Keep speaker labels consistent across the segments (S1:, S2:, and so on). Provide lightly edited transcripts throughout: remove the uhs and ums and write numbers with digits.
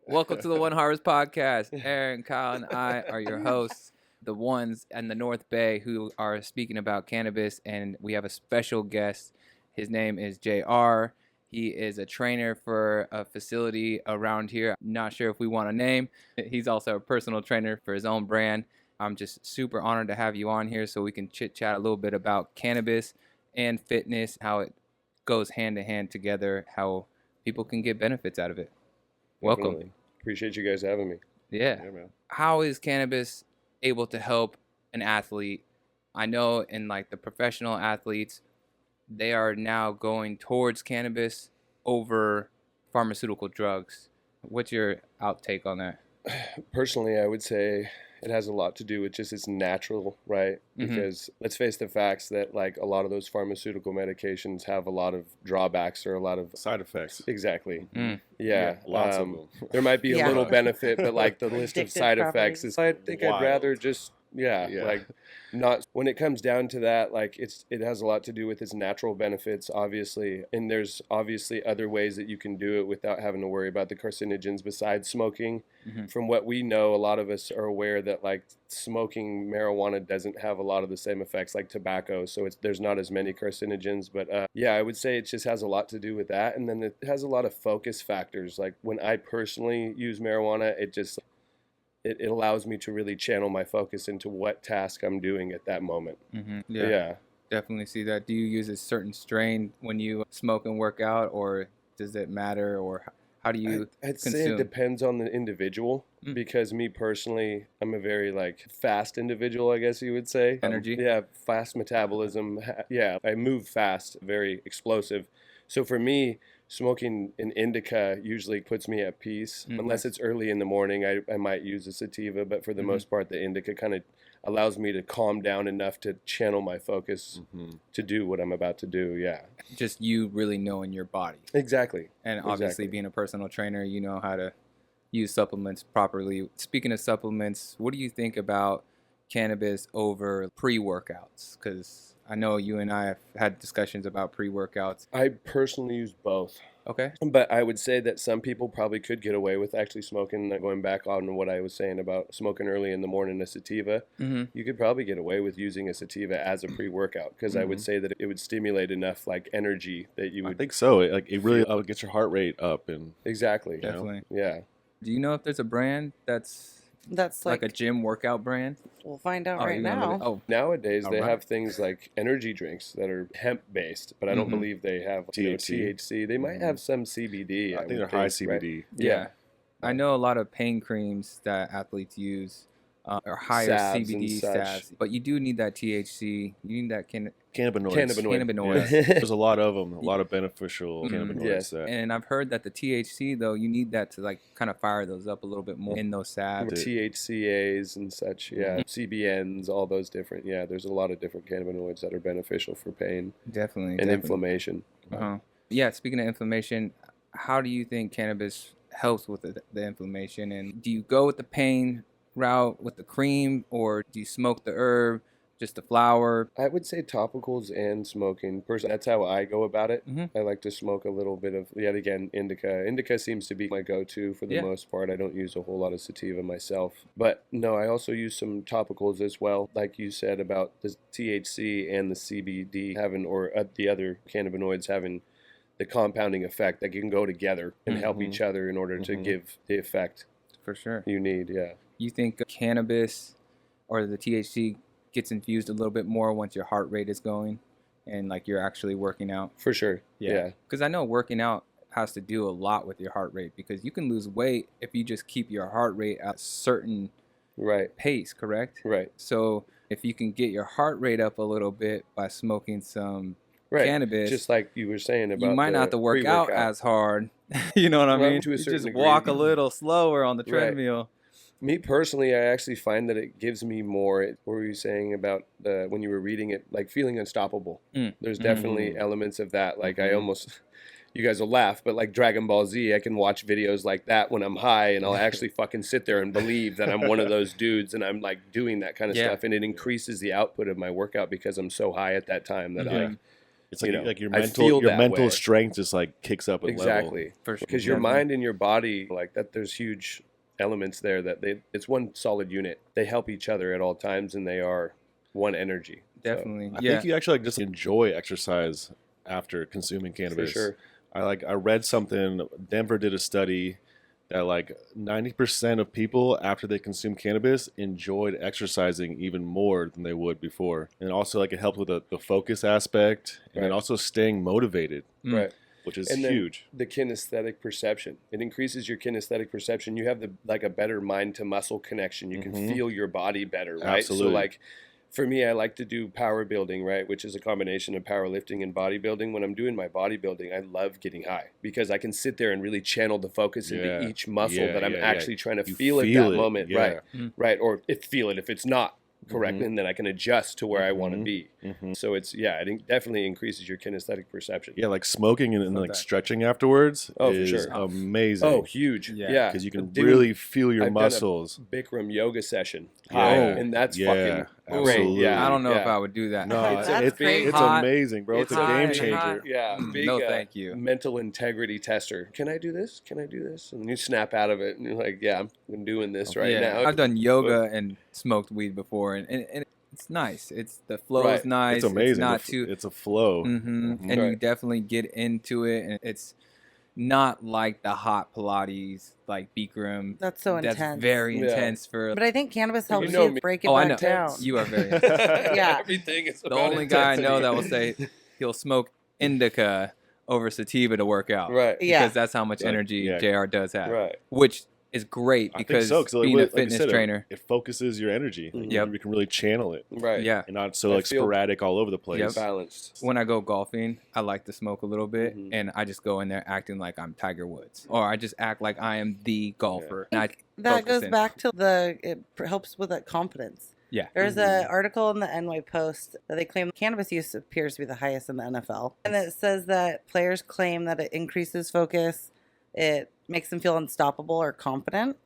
S1: Welcome to the One Harvest Podcast. Aaron, Kyle, and I are your hosts, the ones in the North Bay who are speaking about cannabis, and we have a special guest. His name is JR. He is a trainer for a facility around here. Not sure if we want a name. He's also a personal trainer for his own brand. I'm just super honored to have you on here so we can chit-chat a little bit about cannabis and fitness, how it goes hand in hand together, how people can get benefits out of it. Welcome.
S2: Definitely. Appreciate you guys having me.
S1: Yeah.
S2: Man.
S1: How is cannabis able to help an athlete? I know in like the professional athletes, they are now going towards cannabis over pharmaceutical drugs. What's your outtake on that?
S2: Personally, I would say it has a lot to do with just it's natural, right? Because let's face the facts that like a lot of those pharmaceutical medications have a lot of drawbacks or a lot of
S3: side effects.
S2: Exactly.
S3: Yeah, lots of them.
S2: There might be a little benefit, but like the list of side effects is, I think
S3: Wild.
S2: I'd rather just like not when it comes down to that, like it has a lot to do with its natural benefits, obviously, and there's obviously other ways that you can do it without having to worry about the carcinogens besides smoking. From what we know, a lot of us are aware that like smoking marijuana doesn't have a lot of the same effects like tobacco, so there's not as many carcinogens, but I would say it just has a lot to do with that, and then it has a lot of focus factors. Like when I personally use marijuana, it allows me to really channel my focus into what task I'm doing at that moment.
S1: Yeah, definitely see that. Do you use a certain strain when you smoke and work out, or does it matter, or how do you
S2: I'd
S1: consume?
S2: say it depends on the individual, because me personally, I'm a very like fast individual, I guess you would say.
S1: Energy?
S2: Fast metabolism. I move fast, very explosive. So for me, smoking an indica usually puts me at peace. Unless it's early in the morning, I might use a sativa, but for the most part, the indica kind of allows me to calm down enough to channel my focus to do what I'm about to do. Yeah.
S1: Just you really knowing your body.
S2: Exactly.
S1: And obviously being a personal trainer, you know how to use supplements properly. Speaking of supplements, what do you think about cannabis over pre-workouts? Because I know you and I have had discussions about pre-workouts.
S2: I personally use both.
S1: Okay.
S2: But I would say that some people probably could get away with actually smoking, going back on what I was saying about smoking early in the morning a sativa. You could probably get away with using a sativa as a pre-workout, because I would say that it would stimulate enough like energy that you would.
S3: I think so. It really gets your heart rate up. And
S2: Exactly.
S1: Definitely.
S2: Yeah.
S1: Do you know if there's a brand that's like a gym workout brand?
S4: We'll find out right now.
S2: Nowadays, they have things like energy drinks that are hemp-based, but I don't believe they have THC. They might have some CBD.
S3: I think they're high CBD.
S2: Right?
S1: Yeah. I know a lot of pain creams that athletes use are higher
S2: Salves
S1: CBD
S2: and such.
S1: stats, but you do need that THC. You need that
S3: Cannabinoids.
S1: Yeah.
S3: There's a lot of them, a lot of beneficial cannabinoids.
S2: Yes.
S1: And I've heard that the THC, though, you need that to like kind of fire those up a little bit more in those salves.
S2: THCAs and such, CBNs, all those different, there's a lot of different cannabinoids that are beneficial for pain.
S1: Definitely.
S2: Inflammation.
S1: Yeah, speaking of inflammation, how do you think cannabis helps with the inflammation? And do you go with the pain route with the cream, or do you smoke the herb, just the flower?
S2: I would say topicals and smoking. Personally, that's how I go about it. I like to smoke a little bit of, yet again, indica. Indica seems to be my go-to for the most part. I don't use a whole lot of sativa myself. But no, I also use some topicals as well. Like you said about the THC and the CBD having, or the other cannabinoids having the compounding effect that can go together and help each other in order to give the effect
S1: For sure.
S2: you need.
S1: You think cannabis or the THC gets infused a little bit more once your heart rate is going and like you're actually working out?
S2: For sure. Yeah.
S1: Because I know working out has to do a lot with your heart rate, because you can lose weight if you just keep your heart rate at a certain pace, correct?
S2: Right.
S1: So if you can get your heart rate up a little bit by smoking some cannabis,
S2: just like you were saying about,
S1: you might not have to work out as hard. You know what I mean?
S2: To a certain
S1: just
S2: degree.
S1: walk a little slower on the treadmill.
S2: Me personally, I actually find that it gives me more. What were you saying about when you were reading it, like feeling unstoppable? There's definitely elements of that. Like I almost, you guys will laugh, but like Dragon Ball Z, I can watch videos like that when I'm high, and I'll actually fucking sit there and believe that I'm one of those dudes, and I'm like doing that kind of stuff, and it increases the output of my workout because I'm so high at that time that
S3: It's like, like your
S2: I feel
S3: your
S2: that
S3: mental
S2: way.
S3: strength just like kicks up a level.
S2: Exactly. Because your mind and your body, like that, there's huge elements there that it's one solid unit. They help each other at all times, and they are one energy.
S1: Definitely.
S3: So I think you actually like just enjoy exercise after consuming cannabis.
S2: For sure.
S3: I read something. Denver did a study that like 90% of people after they consume cannabis enjoyed exercising even more than they would before. And also like it helped with the focus aspect and then also staying motivated.
S2: Right.
S3: Which is
S2: and
S3: huge.
S2: The kinesthetic perception. It increases your kinesthetic perception. You have a better mind to muscle connection. You can feel your body better, right?
S3: Absolutely.
S2: So like for me, I like to do power building, right? Which is a combination of powerlifting and bodybuilding. When I'm doing my bodybuilding, I love getting high because I can sit there and really channel the focus into each muscle that I'm actually trying to feel at that moment. Right. Right. Or feel it if it's not correct, and then I can adjust to where I want to be. So it's it definitely increases your kinesthetic perception.
S3: Yeah, like smoking and like stretching afterwards is
S2: for sure.
S3: amazing.
S2: Oh, huge. Yeah,
S3: because you can really feel your
S2: I've
S3: muscles.
S2: Done a Bikram yoga session.
S3: And
S2: that's fucking
S3: absolutely.
S2: great. Yeah,
S1: I don't know if I would do that.
S3: No,
S4: That's
S3: it's amazing, bro. It's a game changer.
S2: Yeah, big,
S1: no, thank you.
S2: Mental integrity tester. Can I do this? Can I do this? And you snap out of it, and you're like, yeah, I'm doing this now.
S1: I've done yoga and smoked weed before, and it's nice. The flow is nice.
S3: It's amazing.
S1: It's not too.
S3: It's a flow,
S1: and you definitely get into it, and it's not like the hot Pilates, like Bikram.
S4: That's so intense.
S1: That's very intense for.
S4: But I think cannabis helps you break it back down.
S1: You are very.
S4: Yeah.
S2: Everything is
S1: the only guy I know that will say he'll smoke indica over sativa to work out.
S2: Right.
S1: Because that's how much energy JR does have.
S2: Right.
S1: Which is great because being a fitness trainer,
S3: it focuses your energy.
S1: Yep.
S3: You can really channel it.
S2: Right.
S1: Yeah.
S3: And not so like sporadic all over the place.
S1: Yep.
S2: Balanced.
S1: When I go golfing, I like to smoke a little bit, and I just go in there acting like I'm Tiger Woods, or I just act like I am the golfer.
S4: Yeah.
S1: And
S4: that goes back to it helps with that confidence.
S1: Yeah.
S4: There's an article in the NY Post that they claim cannabis use appears to be the highest in the NFL. And it says that players claim that it increases focus, it makes them feel unstoppable or confident,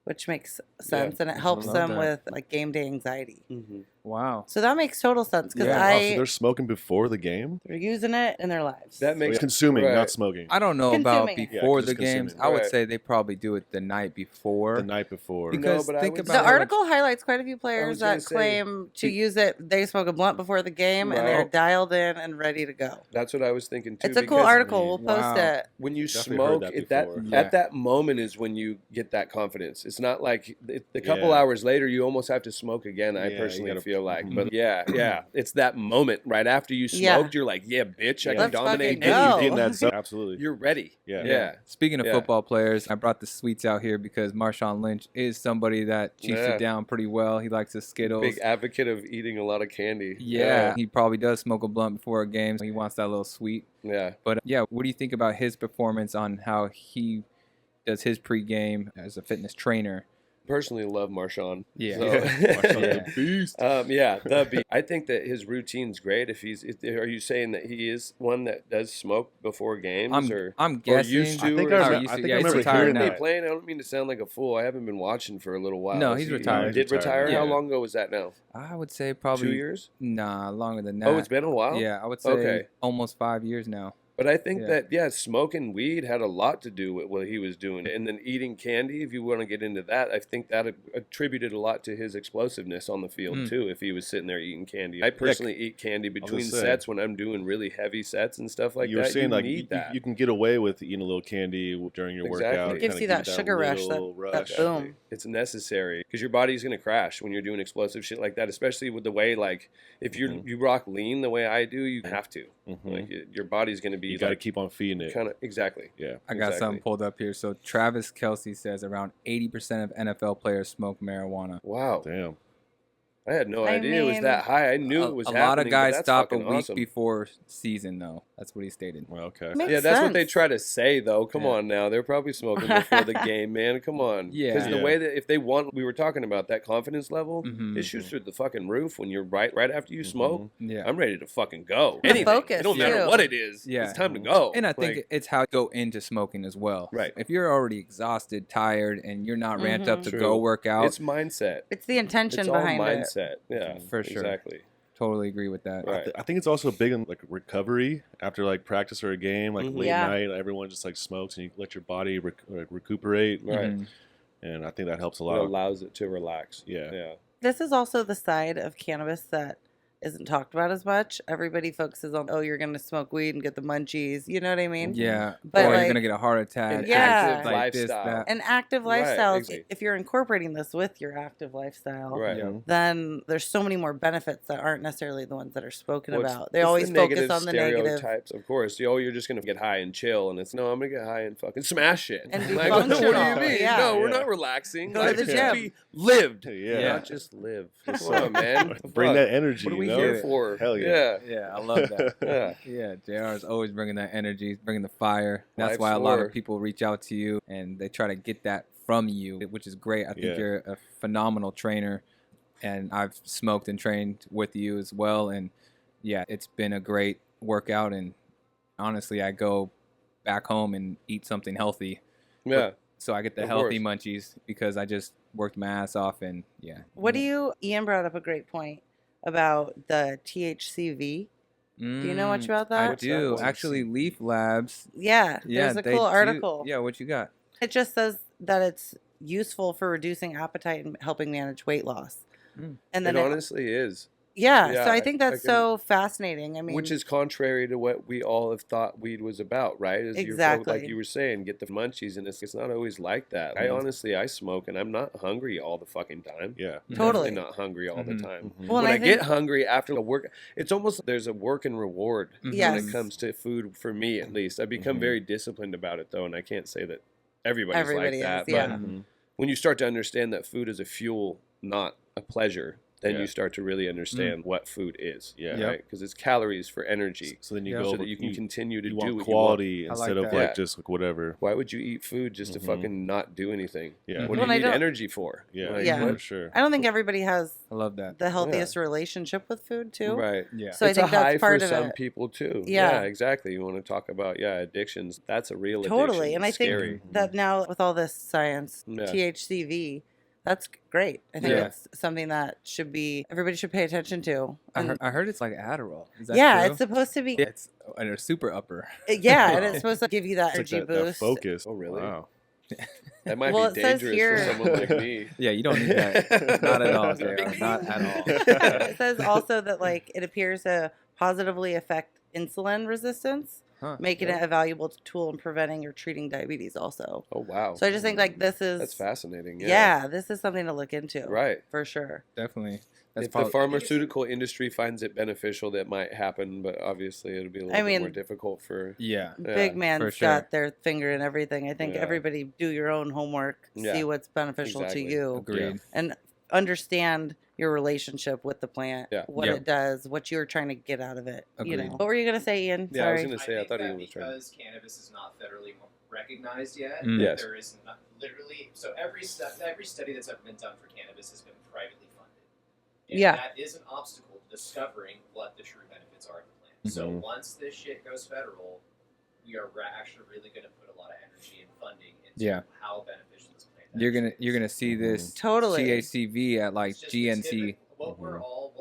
S4: which makes sense. And it helps them with like game day anxiety.
S1: Wow.
S4: So that makes total sense because
S3: so they're smoking before the game?
S4: They're using it in their lives.
S2: That makes
S3: consuming, not smoking.
S1: I don't know about before the games.
S3: Consuming.
S1: I would say they probably do it the night before.
S3: The night before.
S1: Because think about
S4: the article highlights quite a few players that claim to use it. They smoke a blunt before the game and they're dialed in and ready to go.
S2: That's what I was thinking too.
S4: It's a cool article. We'll post it.
S2: When you smoke, at that moment is when you get that confidence. It's not like a couple hours later you almost have to smoke again. I personally feel like, but it's that moment right after you smoked. You're like, bitch, I can dominate.
S3: Absolutely,
S2: you're ready. Yeah.
S1: Speaking of football players, I brought the sweets out here because Marshawn Lynch is somebody that cheats it down pretty well. He likes his Skittles.
S2: Big advocate of eating a lot of candy.
S1: Yeah, he probably does smoke a blunt before a game. So he wants that little sweet.
S2: Yeah.
S1: But what do you think about his performance on how he does his pregame as a fitness trainer?
S2: Personally love Marshawn.
S1: Yeah.
S3: Marshawn the beast.
S2: The beast. I think that his routine's great. Are you saying that he is one that does smoke before games?
S1: I'm guessing.
S2: Or used to?
S3: I think I remember hearing that.
S2: Playing. I don't mean to sound like a fool. I haven't been watching for a little while.
S1: No, he's retired.
S2: He did retire?
S1: Yeah.
S2: How long ago was that now?
S1: I would say probably
S2: 2 years?
S1: Nah, longer than that.
S2: Oh, it's been a while?
S1: Yeah, I would say almost 5 years now.
S2: But I think that, smoking weed had a lot to do with what he was doing. And then eating candy, if you want to get into that, I think that attributed a lot to his explosiveness on the field, too, if he was sitting there eating candy. I personally eat candy between sets when I'm doing really heavy sets and stuff like that.
S3: You were saying,
S2: need that.
S3: You can get away with eating a little candy during your workout.
S4: It gives you that sugar rush, that boom.
S2: It's necessary because your body's going to crash when you're doing explosive shit like that, especially with the way, like, if you rock lean the way I do, you have to. Like, your body's going to be...
S3: You got to keep on feeding it.
S2: Exactly.
S3: Yeah.
S1: I got something pulled up here. So Travis Kelce says around 80% of NFL players smoke marijuana.
S2: Wow.
S3: Damn.
S2: I had no idea it was that high. I knew it was happening.
S1: A lot of guys stop a week
S2: awesome.
S1: before season, though. That's what he stated.
S3: Well, okay.
S2: That's what they try to say, though. Come on now. They're probably smoking before the game, man. Come on.
S1: Yeah.
S2: Because the way that if they want, we were talking about that confidence level, it shoots through the fucking roof when you're right after you smoke.
S1: Yeah.
S2: I'm ready to fucking go.
S4: Anything. Focus,
S2: it don't matter what it is.
S1: Yeah.
S2: It's time to go.
S1: And I think it's how to go into smoking as well.
S2: Right.
S1: If you're already exhausted, tired, and you're not ramped up to go work out.
S2: It's mindset.
S4: It's the intention behind
S2: it. It's all mindset. Yeah.
S1: For sure.
S2: Exactly.
S1: Totally agree with that.
S2: Right.
S3: I think it's also big in like recovery after like practice or a game, like late
S4: Yeah.
S3: night. Everyone just like smokes and you let your body recuperate.
S2: Right.
S1: Mhm.
S3: And I think that helps a
S2: It
S3: lot.
S2: allows it to relax.
S3: Yeah.
S2: Yeah.
S4: This is also the side of cannabis that isn't talked about as much. Everybody focuses on, oh, you're going to smoke weed and get the munchies. You know what I mean?
S1: Yeah.
S4: But,
S1: or you're
S4: like,
S1: gonna get a heart attack.
S2: An
S4: Yeah.
S2: active
S1: like this,
S2: lifestyle.
S1: that.
S4: An active
S2: Right,
S4: lifestyle,
S2: exactly.
S4: if you're incorporating this with your active lifestyle,
S2: Right.
S1: Yeah.
S4: then there's so many more benefits that aren't necessarily the ones that are spoken
S2: Well,
S4: about. They
S2: it's
S4: always
S2: the
S4: focus
S2: negative
S4: on the negative.
S2: stereotypes, of course. You're just gonna get high and chill, and it's no, I'm gonna get high and fucking smash it.
S4: And be
S2: like, what do you
S4: functional.
S2: mean?
S4: Yeah.
S2: No, we're
S3: Yeah.
S2: not relaxing.
S4: Go to
S2: Life
S4: the
S2: should
S4: gym.
S2: be lived,
S3: Yeah.
S2: not just live. Come on, man.
S3: Bring
S2: Fuck.
S3: that energy.
S2: What are we
S3: you know?
S2: here for?
S3: Hell yeah.
S1: Yeah, I love that.
S2: Yeah.
S1: Yeah, JR is always bringing that energy, bringing the fire. That's
S2: Life's
S1: why a lot
S2: work.
S1: of people reach out to you and they try to get that from you, which is great. I think
S3: Yeah.
S1: you're a phenomenal trainer, and I've smoked and trained with you as well. And yeah, it's been a great workout. And honestly, I go back home and eat something healthy,
S2: Yeah.
S1: so I get the
S2: Of
S1: healthy
S2: course.
S1: munchies because I just worked my ass off. And yeah,
S4: What do you, Ian brought up a great point about the THCV. Do you know much about
S1: I
S4: that?
S1: do.
S2: What's that?
S1: Actually, Leaf Labs.
S4: Yeah,
S1: Yeah,
S4: there's a
S1: they
S4: cool
S1: do-
S4: article.
S1: Yeah, what you got?
S4: It just says that it's useful for reducing appetite and helping manage weight loss.
S1: Mm.
S4: And then
S2: It
S4: it-
S2: honestly is.
S4: yeah,
S2: yeah,
S4: so I
S2: I-
S4: think
S2: I
S4: that's
S2: can-
S4: so fascinating. I mean,
S2: Which is contrary to what we all have thought weed was about, right? Is
S4: Exactly.
S2: like you were saying, get the munchies, and it's not always like that. I honestly, I smoke, and I'm not hungry all the fucking time.
S3: Yeah.
S2: I'm
S4: Totally.
S2: definitely not hungry all
S1: Mhm.
S2: the time.
S3: Mhm.
S4: Well, and
S2: When I
S4: I
S2: get
S4: think-
S2: hungry after the work, it's almost there's a work and reward when
S4: Yes.
S2: it comes to food for me, at least. I've become
S3: Mhm.
S2: very disciplined about it, though, and I can't say that everybody's
S4: Everybody
S2: like that.
S4: is, yeah.
S2: But
S3: Mhm.
S2: when you start to understand that food is a fuel, not a pleasure, then
S3: Yeah.
S2: you start to really understand what food is.
S3: Yeah.
S1: Yep.
S2: Right? Because it's calories for energy.
S3: So then you
S1: Yeah.
S3: go
S2: So that you can continue to
S3: you
S2: do
S3: want
S2: what
S3: quality
S2: you want.
S1: I like
S3: instead of
S1: that.
S3: like
S2: Yeah.
S3: just like whatever.
S2: Why would you eat food just to
S3: Mhm.
S2: fucking not do anything?
S3: Yeah.
S2: What
S4: Well,
S2: do
S4: and I
S2: you need
S4: don't-
S2: energy for?
S3: Yeah.
S2: Like,
S4: Yeah.
S2: what?
S3: For sure.
S4: I don't think everybody has
S1: I love that.
S4: the healthiest relationship with food too.
S2: Right.
S1: Yeah.
S4: So
S2: It's
S4: I think
S2: a high
S4: that's part
S2: for
S4: of
S2: some
S4: it.
S2: people too.
S4: Yeah.
S2: Exactly. You want to talk about addictions? That's a real
S4: Totally,
S2: addiction.
S4: and I think
S2: Scary.
S4: that now with all this science,
S2: Yeah.
S4: THCV, that's great. I think
S1: Yeah.
S4: it's something that everybody should pay attention to. And
S1: I heard it's like Adderall. Is that
S4: yeah,
S1: true?
S4: it's supposed to be.
S1: It's a super upper.
S4: Yeah, and it's supposed to give you that
S3: It's
S4: energy
S3: like that
S4: boost.
S3: focus.
S2: Oh, really?
S3: Wow.
S2: That might
S4: Well,
S2: be
S4: it says
S2: dangerous
S4: here-
S2: for someone like me.
S1: Yeah, you don't need that. Not at all, JR. Not at all.
S4: It says also that like it appears to positively affect insulin resistance,
S1: Huh.
S4: making it a valuable tool in preventing or treating diabetes also.
S2: Oh wow.
S4: So I just think like this is
S2: That's fascinating.
S4: yeah, this is something to look into.
S2: Right.
S4: For sure.
S1: Definitely. That's
S2: If the pharmaceutical industry finds it beneficial, that might happen, but obviously it'll be a little bit more
S4: mean-
S2: difficult for.
S1: Yeah.
S2: Yeah,
S4: Big man's
S1: for sure.
S4: got their finger in everything. I think
S2: Yeah.
S4: everybody do your own homework,
S2: Yeah,
S4: see what's beneficial
S2: exactly.
S4: to you,
S1: Agreed.
S4: and understand your relationship with the plant,
S2: Yeah.
S4: what
S1: Yep.
S4: it does, what you're trying to get out of it. You know.
S1: Agreed.
S4: What were you gonna say, Ian?
S2: Yeah, I was
S4: Sorry.
S2: gonna say I thought he
S5: that
S2: was trying.
S5: because cannabis is not federally recognized yet.
S1: Mm.
S2: Yes.
S5: There is not, literally so every study that's ever been done for cannabis has been privately funded. And
S4: Yeah.
S5: that is an obstacle to discovering what the true benefits are of the plant. So
S3: Mhm.
S5: once this shit goes federal, we are actually really going to put a lot of energy and funding into
S1: Yeah.
S5: how beneficial this plant
S1: You're
S5: actually
S1: gonna
S5: is.
S1: see this
S4: Totally.
S1: THCV at like
S5: It's just the tip
S1: GNC.
S5: of- what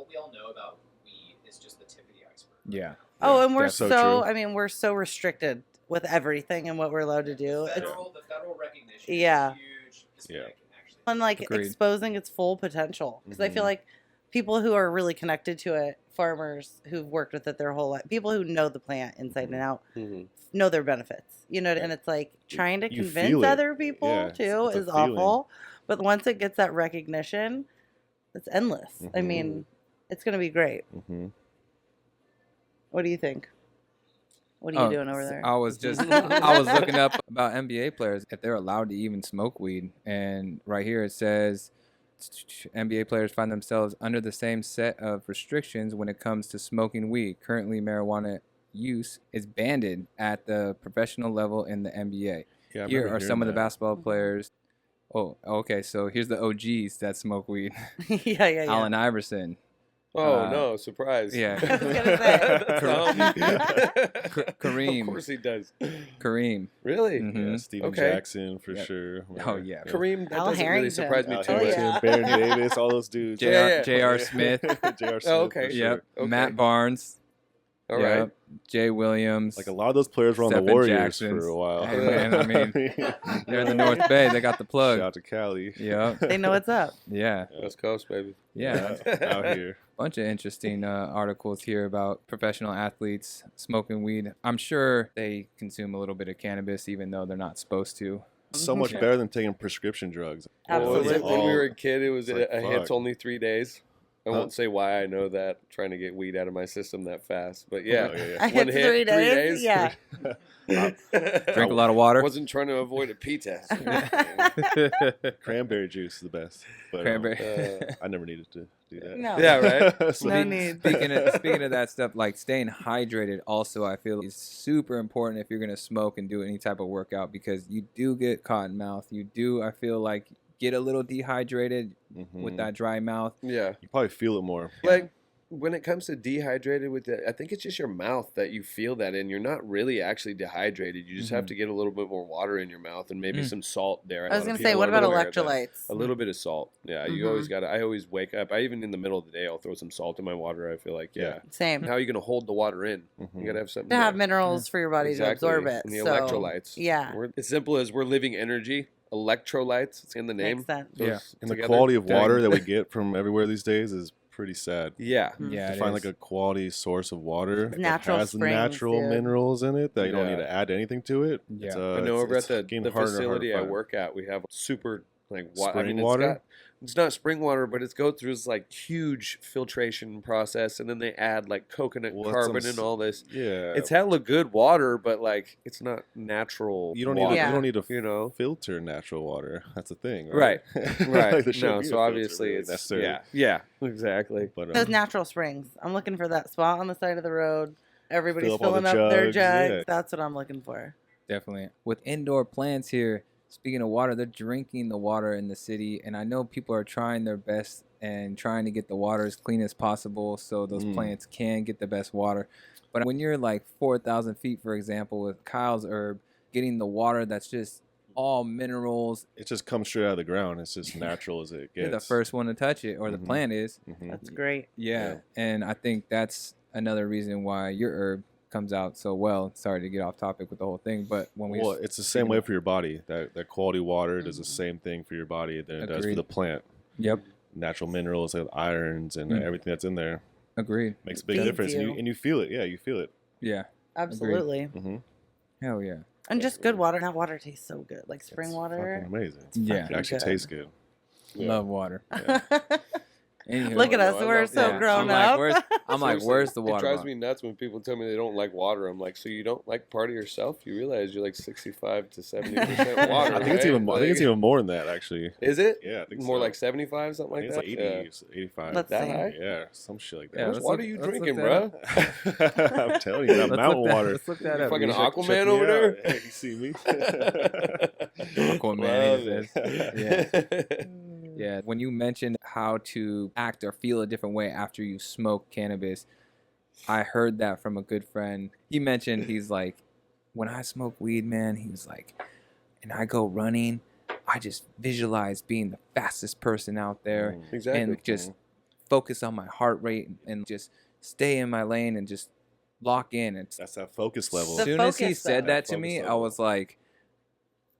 S5: we all know about weed is just the tip of the iceberg.
S1: Yeah.
S4: Oh, and we're
S3: That's so
S4: so,
S3: true.
S4: I mean, we're so restricted with everything and what we're allowed to do. It's,
S5: The federal recognition
S4: Yeah.
S5: is huge. This
S3: Yeah.
S5: plant can actually
S4: and like
S1: Agreed.
S4: exposing its full potential. Because I feel
S3: Mhm.
S4: like people who are really connected to it, farmers who've worked with it their whole life, people who know the plant inside and out,
S2: Mhm.
S4: know their benefits. You know, and it's like trying to
S3: You
S4: convince
S3: feel it.
S4: other people
S3: Yeah,
S4: too
S3: it's a
S4: is
S3: feeling.
S4: awful. But once it gets that recognition, it's endless. I
S3: Mhm.
S4: mean, it's going to be great.
S3: Mm-hmm.
S4: What do you think? What are you
S1: Oh,
S4: doing over there?
S1: I was just I was looking up about NBA players if they're allowed to even smoke weed, and right here it says NBA players find themselves under the same set of restrictions when it comes to smoking weed. Currently, marijuana use is banned at the professional level in the NBA.
S3: Yeah, I
S1: Here
S3: remember
S1: are
S3: hearing
S1: some of the
S3: that.
S1: basketball players. Oh, okay. So here's the OGs that smoke weed:
S4: yeah.
S1: Allen Iverson,
S2: Oh no, surprise!
S1: Yeah.
S4: I was gonna say.
S1: Kareem.
S2: Of course he does.
S1: Kareem.
S2: Really?
S1: Mhm.
S3: Yeah, Steven
S2: Okay.
S3: Jackson for
S1: Yep.
S3: sure.
S1: Oh, yeah.
S2: Kareem, that
S4: Al
S2: doesn't really
S4: Harrington.
S2: surprise me
S3: Al
S2: too
S4: Oh,
S2: much.
S3: Harrington,
S4: yeah.
S3: Baron Davis, all those dudes.
S2: Yeah.
S1: J.R. Smith.
S3: J.R. Smith.
S2: okay.
S3: For sure.
S1: Yep.
S2: Okay.
S1: Matt Barnes.
S2: All right.
S1: Yep. Jay Williams.
S3: Like a lot of those players were on the
S1: Stephen
S3: Warriors
S1: Jackson's.
S3: for a while.
S1: Hey, man, I mean, they're in the North Bay. They got the plug.
S3: Shout out to Cali.
S1: Yep.
S4: They know what's up.
S1: Yeah.
S2: West Coast, baby.
S1: Yeah.
S3: Out here.
S1: Bunch of interesting articles here about professional athletes smoking weed. I'm sure they consume a little bit of cannabis, even though they're not supposed to.
S3: So much
S1: Yeah.
S3: better than taking prescription drugs.
S2: What was it
S4: Absolutely.
S2: when we were a kid? It was
S3: It's like,
S2: a hit's
S3: fuck.
S2: only 3 days. I
S3: Huh?
S2: won't say why I know that. Trying to get weed out of my system that fast, but yeah.
S3: Oh, yeah.
S4: I
S2: One
S4: hit
S2: hit,
S4: 3
S2: 3
S4: days.
S2: days?
S4: Yeah.
S1: Drink a lot of water.
S2: Wasn't trying to avoid a pee test.
S3: Cranberry juice is the best. But,
S1: Cranberry.
S3: I never needed to do that.
S4: No.
S2: Yeah, right.
S3: So-
S4: No need.
S1: Speaking of that stuff, like staying hydrated also I feel is super important if you're gonna smoke and do any type of workout, because you do get cotton mouth. You do, I feel like, get a little dehydrated with
S3: Mhm.
S1: that dry mouth.
S2: Yeah.
S3: You probably feel it more.
S2: Like when it comes to dehydrated with the, I think it's just your mouth that you feel that in. You're not really actually dehydrated. You just have
S1: Mhm.
S2: to get a little bit more water in your mouth and maybe
S1: Mm.
S2: some salt there.
S4: I was gonna say, what about electrolytes?
S2: A little bit of salt. Yeah, you always got to. I always wake up. I even in the middle of the day, I'll throw some salt in my water. I feel like, yeah.
S4: Same.
S2: How are you going to hold the water in?
S3: Mhm.
S2: You got to have something
S4: To have minerals for your body
S2: exactly.
S4: to absorb it.
S2: And the
S4: So,
S2: electrolytes.
S4: Yeah.
S2: We're, as simple as we're living energy. Electrolytes. It's in the name.
S4: Makes sense.
S1: Yeah.
S2: Goes
S3: And the
S2: together.
S3: quality of
S2: Dang.
S3: water that we get from everywhere these days is pretty sad.
S2: Yeah.
S1: Yeah,
S3: To
S1: it
S3: find
S1: is.
S3: like a quality source of water that
S4: Natural
S3: has
S4: springs,
S3: natural
S4: dude.
S3: minerals in it that you don't
S2: Yeah.
S3: need to add anything to it.
S1: Yeah.
S3: It's,
S2: I know over
S3: it's
S2: at
S3: getting
S2: the
S3: harder and harder
S2: facility
S3: to
S2: I
S3: find.
S2: work at, we have super like
S3: Spring
S2: it's
S3: water?
S2: it's not spring water, but it's go through this like huge filtration process, and then they add like coconut
S3: Well, that's
S2: carbon
S3: some
S2: and all this.
S3: Yeah,
S2: It's hella good water, but like it's not natural.
S3: you don't need
S2: water,
S3: to,
S4: Yeah.
S3: you don't need to
S2: you know.
S3: filter natural water. That's the thing,
S2: Right,
S3: right?
S2: right.
S3: Like, there shouldn't
S2: No,
S3: be a
S2: so
S3: filter,
S2: obviously
S3: really,
S2: it's
S3: necessarily.
S2: yeah, exactly.
S3: But
S4: Those natural springs. I'm looking for that spot on the side of the road. Everybody's
S3: Fill up all
S4: filling
S3: the
S4: up their
S3: jugs,
S4: jugs.
S3: yeah.
S4: That's what I'm looking for.
S1: Definitely. With indoor plants here, speaking of water, they're drinking the water in the city. And I know people are trying their best and trying to get the water as clean as possible so those
S3: Mm.
S1: plants can get the best water. But when you're like 4,000 feet, for example, with Kyle's herb, getting the water that's just all minerals,
S3: it just comes straight out of the ground. It's just natural as it gets.
S1: you're the first one to touch it, or the
S3: Mhm.
S1: plant is.
S3: Mhm.
S4: That's great.
S1: Yeah.
S3: Yeah.
S1: And I think that's another reason why your herb comes out so well. Sorry to get off topic with the whole thing, but when we
S3: Well, it's the same way for your body. That quality water does the same thing for your body than it does for
S1: Agreed.
S3: the plant.
S1: Yep,
S3: Natural minerals, like irons, and
S1: Mm.
S3: everything that's in there
S1: agreed.
S3: makes a big
S4: Feeds
S3: difference.
S4: you.
S3: And you feel it. Yeah, you feel it.
S1: Yeah,
S4: Absolutely.
S3: Mm-hmm.
S1: hell yeah.
S4: And just good water. That water tastes so good. Like spring
S3: It's
S4: water.
S3: fucking amazing.
S1: Yeah.
S3: It
S4: fucking
S3: actually
S4: good.
S3: tastes good.
S2: Yeah.
S1: Love water. Anywho,
S4: Look at
S2: I
S4: us.
S2: know, I
S4: We're
S2: love
S4: so
S2: that.
S4: grown
S1: I'm like,
S4: up.
S2: Seriously,
S1: where's the water?
S2: It drives
S1: bottle?
S2: me nuts when people tell me they don't like water. I'm like, so you don't like part of yourself? You realize you're like 65 to 70% water.
S3: I think it's
S2: right?
S3: even. I think it's
S2: Like-
S3: even more than that, actually.
S2: Is it?
S3: Yeah, I think
S2: More
S3: so.
S2: like 75, something
S3: I
S2: like
S3: think
S2: that.
S3: it's like 80, 85.
S4: Let's
S2: That
S4: see.
S2: high?
S3: Yeah, some shit like
S1: Yeah,
S2: How
S3: that.
S2: much
S1: let's
S2: water
S1: look-
S2: you
S1: let's
S2: drinking,
S1: look that
S2: bro?
S3: I'm telling you, that
S1: Let's
S3: mountain
S1: look that-
S3: water.
S1: Let's look that
S2: You
S1: up.
S2: fucking
S1: dude.
S2: Aquaman
S3: Check me
S2: over there?
S3: out. Hey, you see me?
S1: Aquaman, he
S2: Love
S1: says.
S2: it.
S1: Yeah, when you mentioned how to act or feel a different way after you smoke cannabis, I heard that from a good friend. He mentioned, he's like, when I smoke weed, man, he was like, and I go running, I just visualize being the fastest person out there
S2: Exactly.
S1: and just focus on my heart rate and just stay in my lane and just lock in. And
S3: That's that focus level.
S1: as
S4: The
S1: soon as he
S4: focus
S1: said
S4: level.
S1: that to
S3: Focus
S1: me, I
S3: level.
S1: was like,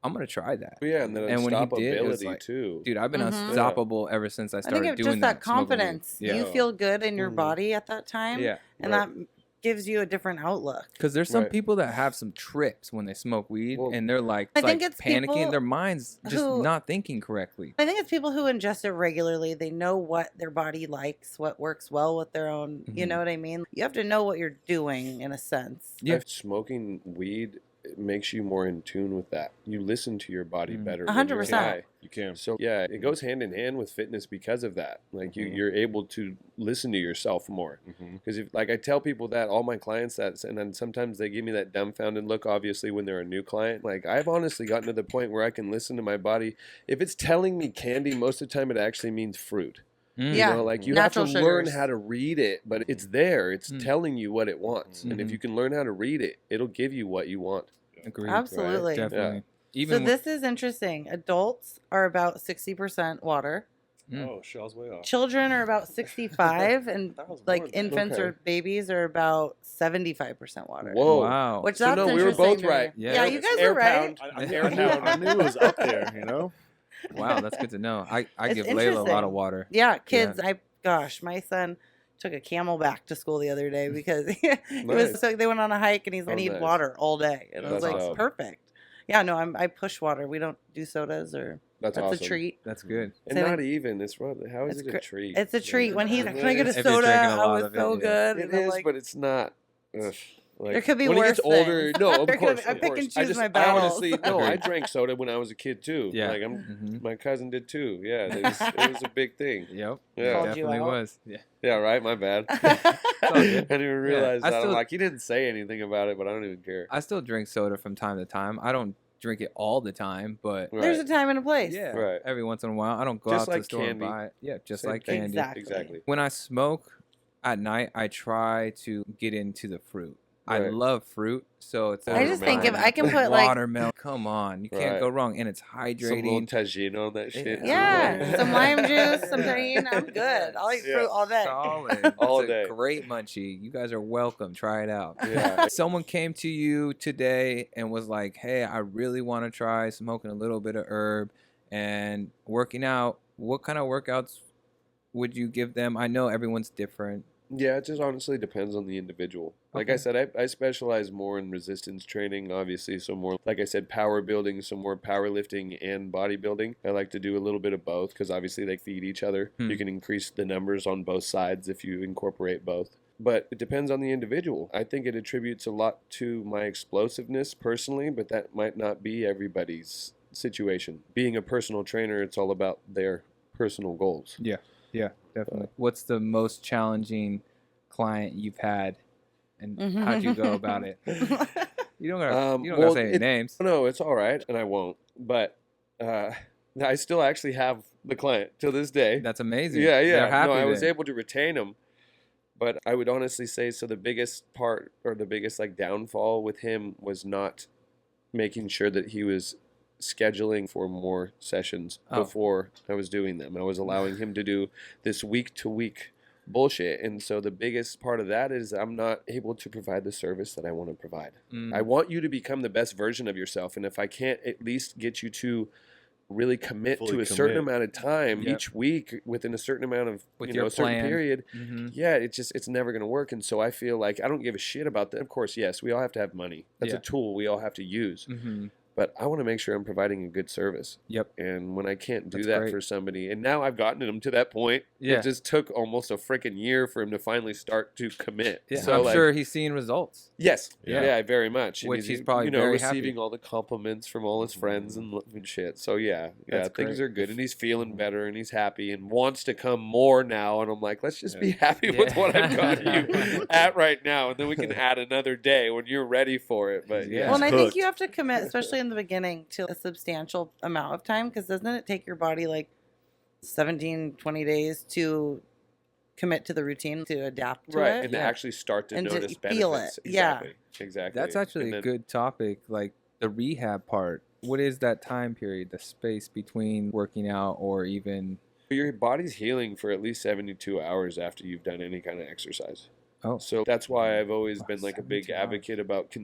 S1: I'm going to try that.
S2: Yeah, and then
S1: And when he did, it was
S2: unstoppability
S1: like,
S2: too.
S1: Dude, I've been
S4: Mhm.
S1: unstoppable ever since I
S4: I
S1: started
S4: think it's
S1: doing
S4: just that
S1: smoking weed.
S4: confidence.
S1: Yeah.
S4: You feel good in your
S2: Mhm.
S4: body at that time.
S1: Yeah.
S4: And
S2: Right.
S4: that gives you a different outlook.
S1: Because there's some
S2: Right.
S1: people that have some trips when they smoke weed,
S2: Well,
S1: and they're like,
S4: I
S1: it's
S4: think
S1: like
S4: it's
S1: panicking.
S4: people
S1: Their mind's just
S4: who-
S1: not thinking correctly.
S4: I think it's people who ingest it regularly. They know what their body likes, what works well with their own. You
S1: Mhm.
S4: know what I mean? You have to know what you're doing in a sense.
S1: Yeah.
S2: Smoking weed it makes you more in tune with that. You listen to your body
S1: Mhm.
S2: better.
S4: 100%.
S2: When you're high.
S3: You can.
S2: So yeah, it goes hand in hand with fitness because of that. Like
S3: Mhm.
S2: you're able to listen to yourself more.
S3: Mm-hmm.
S2: Because if like I tell people that, all my clients that, and then sometimes they give me that dumbfounded look. Obviously, when they're a new client, like I've honestly gotten to the point where I can listen to my body. If it's telling me candy, most of the time it actually means fruit.
S1: Mm.
S4: Yeah.
S2: You know, like you have to
S4: Natural
S2: learn
S4: sugars.
S2: how to read it, but it's there. It's
S1: Mm.
S2: telling you what it wants. And if
S1: Mhm.
S2: you can learn how to read it, it'll give you what you want.
S1: Agreed.
S4: Absolutely.
S1: Definitely.
S2: Yeah.
S1: Even
S4: So this is interesting. Adults are about 60% water.
S1: Mm.
S3: Oh, shit, I was way off.
S4: Children are about 65, and
S3: That was more
S4: like
S3: than that.
S4: infants
S2: Okay.
S4: or babies are about 75% water.
S2: Whoa.
S1: Wow.
S4: Which
S2: So
S4: that's
S2: no, we were
S4: interesting
S2: both
S4: to me.
S2: right.
S1: Yeah.
S4: Yeah, you guys
S2: Air
S4: were right.
S2: pound.
S3: I
S2: Air
S3: knew,
S2: pound.
S3: I knew it was up there, you know?
S1: Wow, that's good to know. I
S4: It's
S1: give Layla a lot
S4: interesting.
S1: of water.
S4: Yeah, kids. Gosh, my son took a camel back to school the other day because it was
S2: Nice.
S4: so they went on a hike and he's like, I
S2: Oh,
S4: need
S2: nice.
S4: water all day, and I was
S2: That's
S4: like,
S2: awesome.
S4: perfect. Yeah, no, I push water. We don't do sodas or
S2: That's
S4: that's
S2: awesome.
S4: a treat.
S1: That's good.
S2: And
S4: So
S2: not even. It's how is
S4: It's
S2: it a
S4: gr-
S2: treat?
S4: It's a treat when he's can I get a
S1: If you're
S4: soda?
S1: drinking a
S4: I
S1: lot
S4: was
S1: of it,
S4: so
S1: yeah.
S4: good.
S2: It
S4: And I'm
S2: is,
S4: like,
S2: but it's not. Ugh. Like,
S4: there could be
S2: when
S4: worse
S2: he gets older.
S4: things.
S2: No, of
S4: There could
S2: course,
S4: be- I
S2: of
S4: pick
S2: course.
S4: and choose my
S2: I
S4: battles.
S2: honestly, no, I
S1: Agreed.
S2: drank soda when I was a kid too.
S1: Yeah.
S2: Like
S1: Mhm.
S2: my cousin did too. Yeah, it was a big thing.
S1: Yep.
S2: Yeah.
S1: It
S4: Called you
S1: definitely
S4: out.
S1: was. Yeah.
S2: Yeah, right. My bad.
S1: all
S2: I
S1: good.
S2: didn't even realize
S1: I
S2: that.
S1: still-
S2: I'm like, he didn't say anything about it, but I don't even care.
S1: I still drink soda from time to time. I don't drink it all the time, but
S4: There's a
S2: Right.
S4: time and a place.
S1: yeah,
S2: Right.
S1: every once in a while. I don't go
S2: Just
S1: out to
S2: like
S1: the store and
S2: candy.
S1: buy it. Yeah, just
S2: Same
S1: like
S2: thing.
S1: candy.
S4: Exactly.
S2: Exactly.
S1: When I smoke at night, I try to get into the fruit. I
S2: Right.
S1: love fruit, so it's
S2: I
S4: just think if I can
S1: pineapple,
S4: put, like-
S1: watermelon. Come on, you can't
S2: Right.
S1: go wrong, and it's
S2: Some little
S1: hydrating.
S2: tagine on that shit. too,
S4: Yeah,
S2: right?
S4: some lime juice, some tahini. I'm good. I'll eat
S2: Yeah.
S4: fruit all day.
S1: Solid.
S2: All
S1: It's
S2: day.
S1: a great munchie. You guys are welcome. Try it out.
S2: Yeah.
S1: Someone came to you today and was like, "Hey, I really want to try smoking a little bit of herb and working out. What kind of workouts would you give them? I know everyone's different."
S2: Yeah, it just honestly depends on the individual. Like I
S1: Okay.
S2: said, I specialize more in resistance training, obviously. So more, like I said, power building, some more powerlifting and bodybuilding. I like to do a little bit of both because obviously they feed each other.
S1: Hmm.
S2: You can increase the numbers on both sides if you incorporate both. But it depends on the individual. I think it attributes a lot to my explosiveness personally, but that might not be everybody's situation. Being a personal trainer, it's all about their personal goals.
S1: Yeah, definitely. What's the most challenging client you've had, and how'd you go about it? You don't
S2: Well,
S1: gotta say any names.
S2: No, it's all right, and I won't. But I still actually have the client till this day.
S1: That's amazing.
S2: Yeah,
S1: They're
S2: yeah.
S1: happy
S2: No, I was
S1: then.
S2: able to retain him. But I would honestly say, so the biggest part or the biggest like downfall with him was not making sure that he was scheduling for more sessions
S1: Oh.
S2: before I was doing them. I was allowing him to do this week to week bullshit. And so the biggest part of that is I'm not able to provide the service that I want to provide.
S1: Mm.
S2: I want you to become the best version of yourself. And if I can't at least get you to really commit
S3: Fully
S2: to a certain
S3: commit.
S2: amount of time
S1: Yep.
S2: each week within a certain amount of
S1: With
S2: you
S1: your
S2: know a certain
S1: plan.
S2: period,
S1: Mhm.
S2: yeah, it's never going to work. And so I feel like I don't give a shit about that. Of course, yes, we all have to have money. That's
S1: Yeah.
S2: a tool we all have to use.
S1: Mhm.
S2: But I want to make sure I'm providing a good service.
S1: Yep.
S2: And when I can't do
S1: That's
S2: that
S1: great.
S2: for somebody, and now I've gotten him to that point,
S1: Yeah.
S2: it just took almost a freaking year for him to finally start to commit.
S1: Yeah,
S2: So
S1: I'm
S2: like,
S1: sure he's seeing results.
S2: yes,
S1: Yeah.
S2: yeah, very much. And
S1: Which he's probably
S2: you know
S1: very
S2: receiving
S1: happy.
S2: all the compliments from all his friends and shit. So yeah,
S1: That's
S2: things
S1: great.
S2: are good, and he's feeling better, and he's happy, and wants to come more now. And I'm like, let's just be happy with
S1: Yeah.
S2: what I've got you at right now, and then we can add another day when you're ready for it. But
S1: Yeah.
S2: yeah,
S4: Well, and I think
S3: Hooked.
S4: you have to commit, especially in the beginning, to a substantial amount of time because doesn't it take your body like 17, 20 days to commit to the routine, to adapt to
S2: right,
S4: it?
S2: and to actually start to
S4: And to
S2: notice
S4: feel
S2: benefits.
S4: it. Yeah.
S2: Exactly.
S1: That's actually
S2: And
S1: a
S2: then-
S1: good topic, like the rehab part. What is that time period, the space between working out or even
S2: Your body's healing for at least 72 hours after you've done any kind of exercise.
S1: Oh.
S2: So that's why I've always
S1: Wow,
S2: been like a big
S1: 72 hours.
S2: advocate about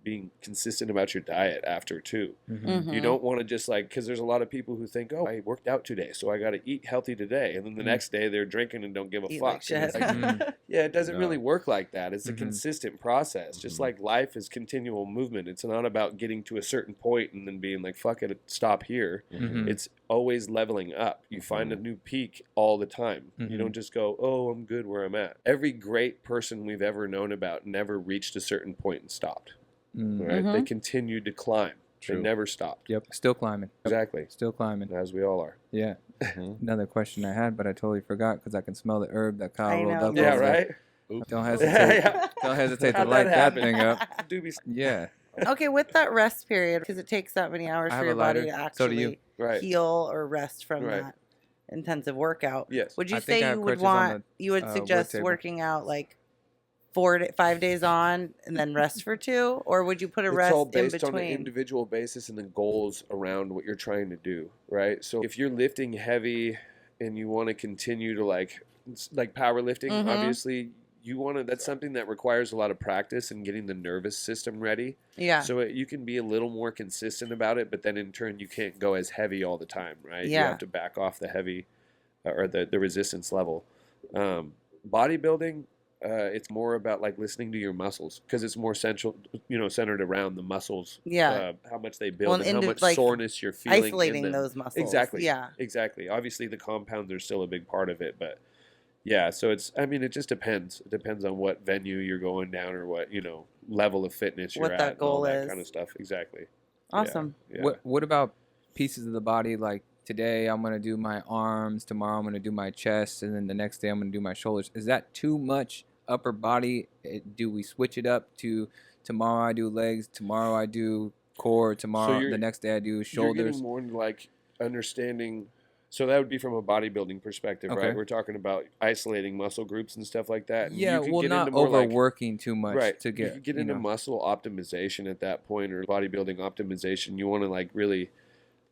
S2: being consistent about your diet after too.
S1: Mhm.
S2: You
S4: Mhm.
S2: don't want to just like, because there's a lot of people who think, oh, I worked out today, so I got to eat healthy today. And then the
S1: Mm.
S2: next day they're drinking and don't give a
S4: Eat
S2: fuck.
S4: like
S2: And
S4: shit.
S2: it's like,
S1: Mm.
S2: yeah, it doesn't
S3: No.
S2: really work like that. It's a
S1: Mhm.
S2: consistent process. Just
S3: Mhm.
S2: like life is continual movement. It's not about getting to a certain point and then being like, fuck it, stop here.
S1: Mhm.
S2: It's always leveling up. You find a new peak all the time. You
S1: Mhm.
S2: don't just go, oh, I'm good where I'm at. Every great person we've ever known about never reached a certain point and stopped.
S1: Mm.
S2: Right? They
S4: Mhm.
S2: continued to climb.
S3: True.
S2: They never stopped.
S1: Yep, still climbing.
S2: Exactly.
S1: Still climbing.
S2: As we all are.
S1: Yeah.
S3: Mhm.
S1: Another question I had, but I totally forgot because I can smell the herb that Kyle
S4: I
S1: rolled
S4: know.
S1: up.
S2: Yeah,
S1: over there.
S2: right?
S1: Don't
S2: Yeah,
S1: hesitate.
S2: yeah.
S1: Don't hesitate to
S2: How'd
S1: light that
S2: happen?
S1: thing up.
S2: Doobie.
S1: Yeah.
S4: Okay, with that rest period, because it takes that many hours
S1: I
S4: for
S1: have
S4: your
S1: a
S4: body
S1: lighter.
S4: to
S1: So do
S4: actually
S1: you.
S2: Right.
S4: heal or rest from
S2: Right.
S4: that. intensive workout.
S2: Yes.
S4: Would you
S1: I think I
S4: say
S1: have
S4: you would
S1: crutches on
S4: want,
S1: the,
S4: you would
S1: work
S4: suggest
S1: table.
S4: working out like 5 days on and then rest for 2? Or would you put a
S2: It's
S4: rest
S2: all
S4: in
S2: based on an
S4: between?
S2: individual basis and the goals around what you're trying to do, right? So if you're lifting heavy and you want to continue to like powerlifting,
S4: Mhm.
S2: obviously you want to, that's something that requires a lot of practice and getting the nervous system ready.
S4: Yeah.
S2: So you can be a little more consistent about it, but then in turn you can't go as heavy all the time, right? You
S4: Yeah.
S2: have to back off the heavy or the resistance level. Bodybuilding, it's more about like listening to your muscles because it's more central, centered around the muscles.
S4: Yeah.
S2: How much they build
S4: Well,
S2: and how much
S4: like,
S2: soreness you're feeling.
S4: isolating
S2: in them.
S4: those muscles.
S2: Exactly.
S4: Yeah.
S2: Exactly. Obviously, the compounds are still a big part of it, but yeah. So it just depends. It depends on what venue you're going down or what level of fitness you're
S4: What
S2: at.
S4: that
S2: and all
S4: goal
S2: that
S4: is.
S2: kind of stuff. Exactly.
S4: Awesome.
S2: Yeah.
S1: What about pieces of the body? Like today I'm gonna do my arms, tomorrow I'm gonna do my chest, and then the next day I'm gonna do my shoulders. Is that too much upper body? Do we switch it up to tomorrow I do legs, tomorrow I do core, tomorrow the next day I do
S2: You're
S1: shoulders?
S2: getting more into like understanding. So that would be from a bodybuilding perspective,
S1: Okay.
S2: right? We're talking about isolating muscle groups and stuff like that. And
S1: Yeah,
S2: you could
S1: well,
S2: get
S1: not
S2: into more
S1: overworking too much
S2: right.
S1: to
S2: You
S1: get
S2: could get into muscle optimization at that point, or bodybuilding optimization. You want to like really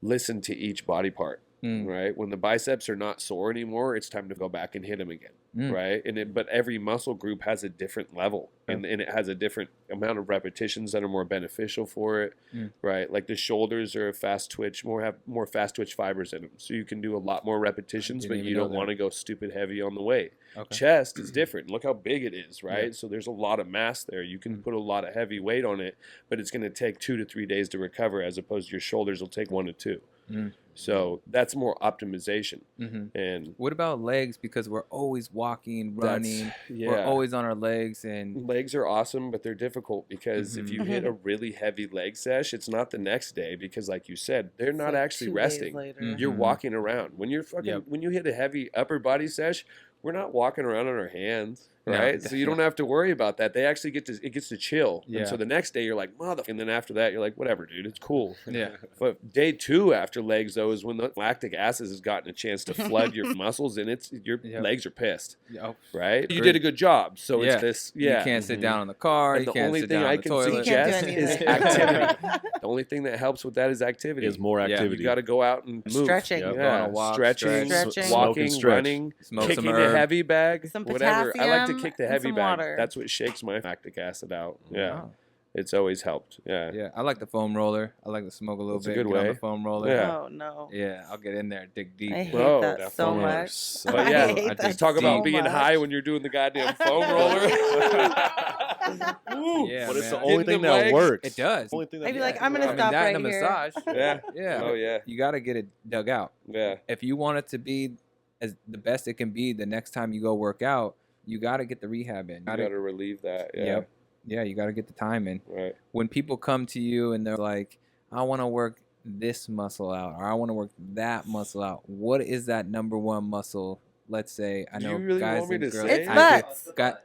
S2: listen to each body part, right? When the biceps are not sore anymore, it's time to go back and hit them again, right? But every muscle group has a different level, and it has a different amount of repetitions that are more beneficial for it, right? Like the shoulders are a fast twitch, have more fast twitch fibers in them, so you can do a lot more repetitions, but you don't want to go stupid heavy on the weight.
S1: Okay.
S2: Chest is different. Look how big it is, right?
S1: Yeah.
S2: So there's a lot of mass there. You can put a lot of heavy weight on it, but it's going to take 2 to 3 days to recover, as opposed to your shoulders will take 1 to 2. So that's more optimization. And
S1: what about legs? Because we're always walking, running. We're
S2: yeah.
S1: always on our legs, and
S2: Legs are awesome, but they're difficult because if you hit a really heavy leg sesh, it's not the next day because, like you said, they're
S4: It's
S2: not
S4: like
S2: actually
S4: 2 days
S2: resting.
S4: later.
S2: You're walking around. When you're when you hit a heavy upper body sesh, we're not walking around on our hands,
S1: No.
S2: right? So you don't have to worry about that. They actually it gets to chill.
S1: Yeah.
S2: And so the next day you're like, and then after that you're like, whatever, dude, it's cool.
S1: Yeah.
S2: But day 2 after legs though is when the lactic acid has gotten a chance to flood your muscles, and your legs are pissed, right? You did a good job. So it's this,
S1: You can't sit down in the car.
S2: And
S1: You
S2: the
S1: can't
S2: only
S1: sit
S2: thing
S1: down
S2: I
S1: on the
S2: can
S1: toilet.
S4: You can't do
S2: suggest is
S4: anything.
S2: activity. The only thing that helps with that is activity.
S3: Is more
S1: Yeah.
S3: activity.
S2: You got to go out and move.
S4: Stretching.
S3: Yep.
S1: Go on
S2: Yeah,
S1: a walk,
S2: stretching,
S4: stretch.
S2: walking,
S3: Smoke,
S2: running,
S1: Smoke
S2: kicking
S1: some
S2: a
S1: herb.
S2: heavy bag,
S4: Some
S2: whatever. I like to
S4: potassium
S2: kick the
S4: and
S2: heavy
S4: some
S2: bag.
S4: water.
S2: That's what shakes my lactic acid out. Yeah,
S1: Wow.
S2: it's always helped. Yeah,
S1: Yeah, I like the foam roller. I like to smoke a little
S2: That's a
S1: bit.
S2: good
S1: Get on
S2: way.
S1: the foam roller.
S2: Yeah.
S4: Oh no.
S1: Yeah, I'll get in there, dig deep.
S4: I hate
S2: Bro,
S4: that
S3: that
S4: so
S3: foam roller
S4: much.
S3: sucks.
S2: But
S4: I
S2: yeah,
S4: hate
S1: I
S4: that
S1: just
S2: talk about
S4: so
S2: being
S4: much.
S2: high when you're doing the goddamn foam roller. Woo.
S1: Yeah,
S3: But it's the
S1: man.
S3: only
S2: Getting
S3: thing
S2: the
S3: that
S2: legs,
S3: works.
S1: It does.
S3: Only thing that
S4: I'd be like,
S3: works.
S4: I'm gonna
S1: I mean,
S4: stop
S1: that
S4: right
S1: and a
S4: here.
S1: massage.
S2: Yeah.
S1: Yeah.
S2: Oh yeah.
S1: You got to get it dug out.
S2: Yeah.
S1: If you want it to be as the best it can be the next time you go work out, you got to get the rehab in.
S2: You got to relieve that. Yeah.
S1: Yep. Yeah, you got to get the time in.
S2: Right.
S1: When people come to you and they're like, I want to work this muscle out or I want to work that muscle out, what is that number one muscle? Let's say, I
S2: Do
S1: know
S2: you really
S1: guys
S2: want me
S1: and
S2: to
S1: girls.
S2: say
S4: It's
S2: it?
S4: butts.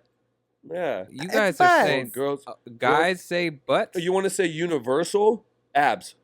S2: Yeah.
S1: You
S4: It's
S1: guys are
S4: butts.
S1: saying,
S2: Girls.
S1: guys say butts?
S2: You want to say universal? Abs.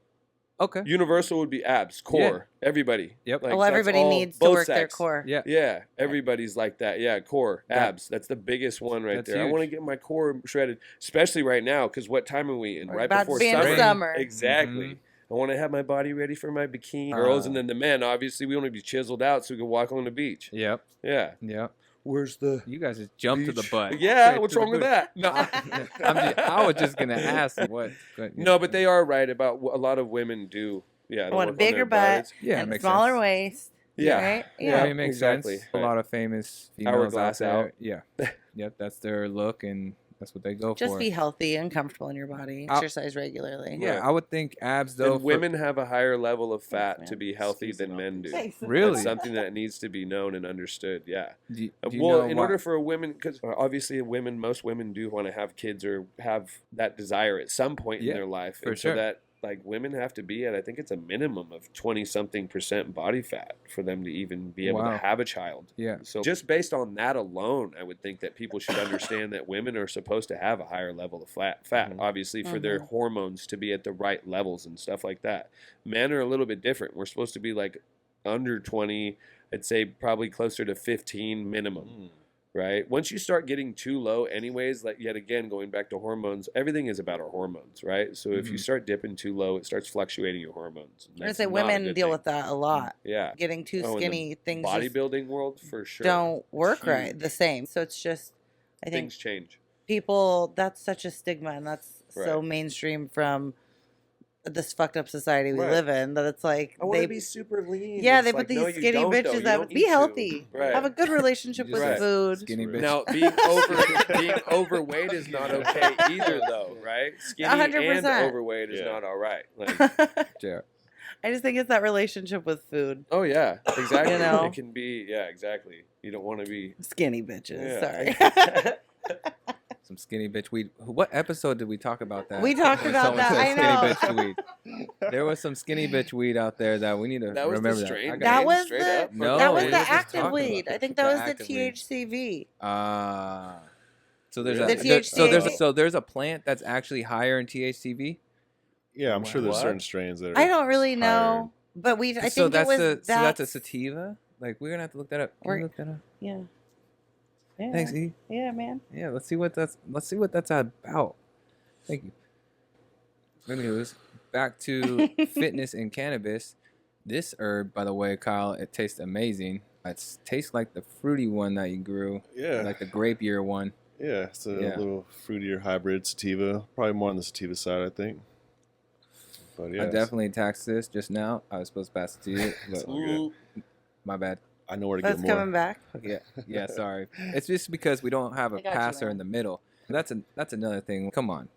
S1: Okay.
S2: Universal would be abs, core, everybody.
S1: Yep.
S2: Like,
S4: Well,
S2: that's
S4: everybody
S2: all-
S4: needs to
S2: both
S4: work their
S2: sex.
S4: core.
S1: Yeah.
S2: Yeah, everybody's like that. Yeah, core,
S1: That-
S2: abs. That's the biggest one right
S1: That's
S2: there. I
S1: huge.
S2: want to get my core shredded, especially right now, because what time are we in?
S4: We're
S2: Right
S4: about to
S2: before
S4: be in
S2: summer.
S4: summer.
S2: Exactly.
S1: Mhm.
S2: I want to have my body ready for my bikini. Girls, and then the men, obviously, we want to be chiseled out so we can walk on the beach.
S1: Yep.
S2: Yeah.
S1: Yep.
S2: Where's the
S1: You guys just jumped to the
S2: beach?
S1: butt.
S2: Yeah,
S1: Straight
S2: what's
S1: to the
S2: wrong with
S1: booty.
S2: that? No.
S1: I was just gonna ask what.
S2: No, but they are right about what a lot of women do. Yeah,
S4: I
S2: they
S4: want a
S2: work on their
S4: bigger butt
S2: butts.
S1: Yeah, it
S4: and a
S1: makes
S4: smaller
S1: sense.
S4: waist.
S2: Yeah.
S4: Right?
S1: Yeah,
S4: Yeah.
S1: I mean, it makes
S2: exactly.
S1: sense. A lot of famous females
S2: Hourglass
S1: out there.
S2: out.
S1: Yeah. Yep, that's their look, and that's what they go
S4: Just
S1: for.
S4: be healthy and comfortable in your body.
S1: I'll-
S4: Exercise regularly.
S1: Yeah, I would think abs though.
S2: And women have a higher level of fat
S4: Thanks,
S2: to
S4: man.
S2: be healthy
S3: Excuse
S2: than
S3: me.
S2: men do.
S4: Thanks.
S1: Really?
S2: That's something that needs to be known and understood. Yeah.
S1: do you
S2: Well,
S1: know
S2: in
S1: why-
S2: order for a woman, because obviously most women do want to have kids or have that desire at some point
S1: Yeah,
S2: in their life.
S1: for
S2: And
S1: sure.
S2: so that like women have to be at, I think it's a minimum of 20-something% body fat for them to even be able
S1: Wow.
S2: to have a child.
S1: Yeah.
S2: So just based on that alone, I would think that people should understand that women are supposed to have a higher level of fat,
S1: Mhm.
S2: obviously for their hormones to be at the right levels and stuff like that. Men are a little bit different. We're supposed to be like under 20. I'd say probably closer to 15 minimum. Right. Once you start getting too low anyways, like yet again, going back to hormones, everything is about our hormones, right? So if you start dipping too low, it starts fluctuating your hormones.
S4: I say women deal with that a lot.
S2: Yeah.
S4: Getting too skinny, things
S2: bodybuilding world for sure
S4: don't work right the same. So it's just, I think
S2: things change.
S4: People, that's such a stigma, and that's so mainstream from this fucked up society we live in, that it's like
S2: I want to be super lean.
S4: Yeah,
S2: it's
S4: they
S2: like,
S4: put these
S2: no,
S4: skinny
S2: don't,
S4: bitches that be healthy, have a good relationship with food.
S1: Skinny bitch.
S2: Now being overweight is not okay either, though, right? Skinny
S4: 100%.
S2: and overweight is not all right. Like,
S4: I just think it's that relationship with food.
S2: oh yeah, exactly.
S4: You know?
S2: It can be exactly. You don't want to be
S4: Skinny bitches. Sorry.
S1: Some skinny bitch weed. What episode did we talk about that?
S4: We talked
S1: When
S4: about
S1: someone
S4: that.
S1: said
S4: I know.
S1: Skinny bitch weed. There was some skinny bitch weed out there that we need to
S2: That was
S1: remember.
S2: the strain.
S4: That was
S2: straight
S4: the
S2: up?
S1: No,
S4: that was
S1: we
S4: the
S1: were just
S4: active
S1: talking
S4: weed.
S1: about
S4: I think
S1: the
S4: that was the
S1: active weed.
S4: THCV.
S1: So there's
S2: The
S1: there's a plant that's actually higher in THCV.
S3: Yeah, I'm sure there's
S2: What?
S3: certain strains that are.
S4: I don't really know, but I think
S1: So
S4: it was
S1: so that's a sativa. Like we're gonna have to look that up. Can we look that up?
S4: Yeah. Yeah.
S1: Thanks, E.
S4: Yeah, man.
S1: Yeah, let's see what that's about. Thank you. Anyways, back to fitness and cannabis. This herb, by the way, Kyle, it tastes amazing. It tastes like the fruity one that you grew.
S3: Yeah.
S1: Like the grape year one.
S3: Yeah, it's a little fruitier hybrid sativa. Probably more on the sativa side, I think. But yeah,
S1: I definitely taxed this just now. I was supposed to pass it to you, but
S3: all good.
S1: my bad.
S3: I know where to
S4: That's
S3: get more.
S4: coming back.
S1: Yeah, sorry. It's just because we don't have a
S4: I got you,
S1: passer
S4: man.
S1: in the middle. That's another thing. Come on.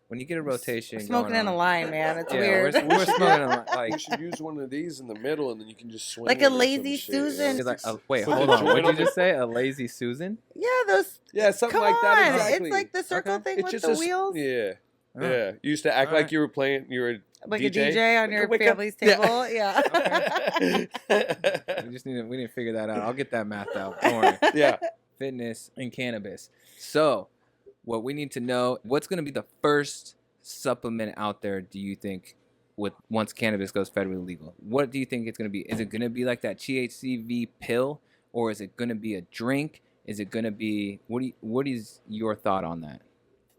S1: When you get a rotation
S4: We're smoking
S1: going
S4: in a
S1: on-
S4: line, man. It's
S1: Yeah,
S4: weird.
S1: we're smoking a line.
S2: You
S1: Like,
S2: should use one of these in the middle, and then you can just swing
S4: Like
S2: it
S4: a
S2: or some
S4: lazy
S2: shit.
S4: Susan.
S1: it's like wait,
S2: Put
S1: hold
S2: the
S1: on. What
S2: joint
S1: did
S2: on
S1: you just say? A lazy Susan?
S4: Yeah, those.
S2: Yeah, something
S4: Come
S2: like that.
S4: on.
S2: Exactly.
S4: It's like the circle thing
S2: It's
S4: with
S2: just
S4: the
S2: a
S4: wheels.
S2: Yeah,
S1: Oh.
S2: yeah. You used to act
S1: All
S2: like
S1: right.
S2: you were playing. You were
S4: Like
S2: DJ?
S4: a DJ on your
S2: Wicca, wicca.
S4: family's table. Yeah.
S1: We need to figure that out. I'll get that math out. Don't worry.
S2: Yeah.
S1: Fitness and cannabis. So, what we need to know, what's going to be the first supplement out there, do you think, once cannabis goes federally legal? What do you think it's going to be? Is it going to be like that THCV pill, or is it going to be a drink? Is it going to be what is your thought on that?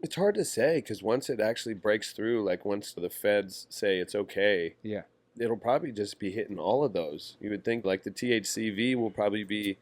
S2: It's hard to say because once it actually breaks through, like once the feds say it's okay,
S1: Yeah.
S2: it'll probably just be hitting all of those. You would think like the THCV will probably be